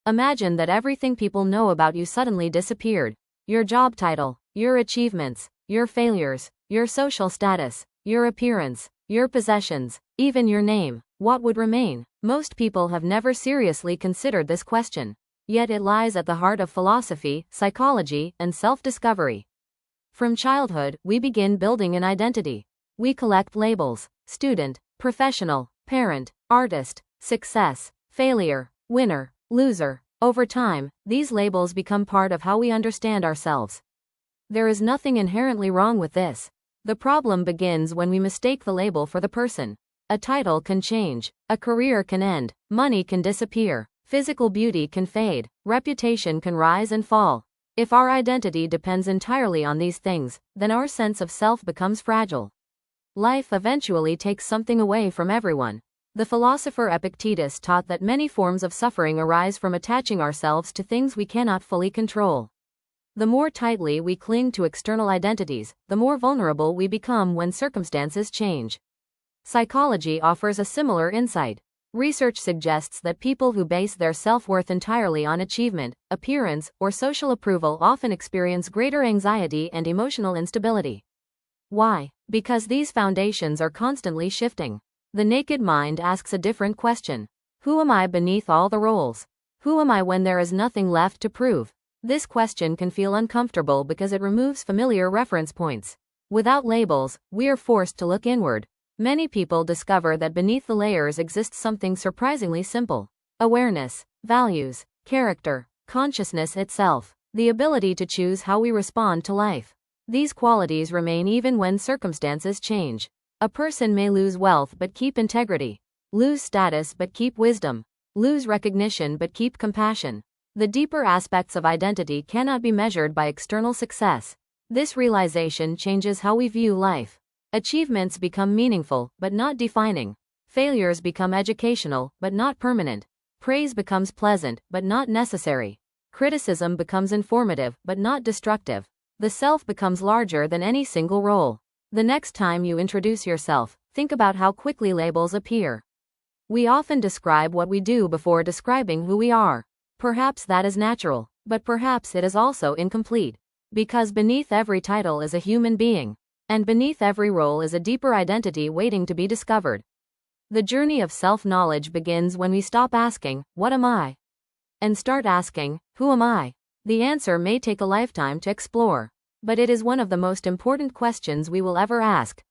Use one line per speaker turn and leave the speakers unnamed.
Imagine that everything people know about you suddenly disappeared. Your job title, your achievements, your failures, your social status, your appearance, your possessions, even your name. What would remain? Most people have never seriously considered this question. Yet it lies at the heart of philosophy, psychology, and self-discovery. From childhood, we begin building an identity. We collect labels: student, professional, parent, artist, success, failure, winner, loser. Over time, these labels become part of how we understand ourselves. There is nothing inherently wrong with this. The problem begins when we mistake the label for the person. A title can change, a career can end, money can disappear, physical beauty can fade, reputation can rise and fall. If our identity depends entirely on these things, then our sense of self becomes fragile. Life eventually takes something away from everyone. The philosopher Epictetus taught that many forms of suffering arise from attaching ourselves to things we cannot fully control. The more tightly we cling to external identities, the more vulnerable we become when circumstances change. Psychology offers a similar insight. Research suggests that people who base their self-worth entirely on achievement, appearance, or social approval often experience greater anxiety and emotional instability. Why? Because these foundations are constantly shifting. The naked mind asks a different question. Who am I beneath all the roles? Who am I when there is nothing left to prove? This question can feel uncomfortable because it removes familiar reference points. Without labels, we are forced to look inward. Many people discover that beneath the layers exists something surprisingly simple: awareness, values, character, consciousness itself, the ability to choose how we respond to life. These qualities remain even when circumstances change. A person may lose wealth but keep integrity, lose status but keep wisdom, lose recognition but keep compassion. The deeper aspects of identity cannot be measured by external success. This realization changes how we view life. Achievements become meaningful, but not defining. Failures become educational, but not permanent. Praise becomes pleasant, but not necessary. Criticism becomes informative, but not destructive. The self becomes larger than any single role. The next time you introduce yourself, think about how quickly labels appear. We often describe what we do before describing who we are. Perhaps that is natural, but perhaps it is also incomplete. Because beneath every title is a human being. And beneath every role is a deeper identity waiting to be discovered. The journey of self-knowledge begins when we stop asking, "What am I?" and start asking, "Who am I?" The answer may take a lifetime to explore, but it is one of the most important questions we will ever ask.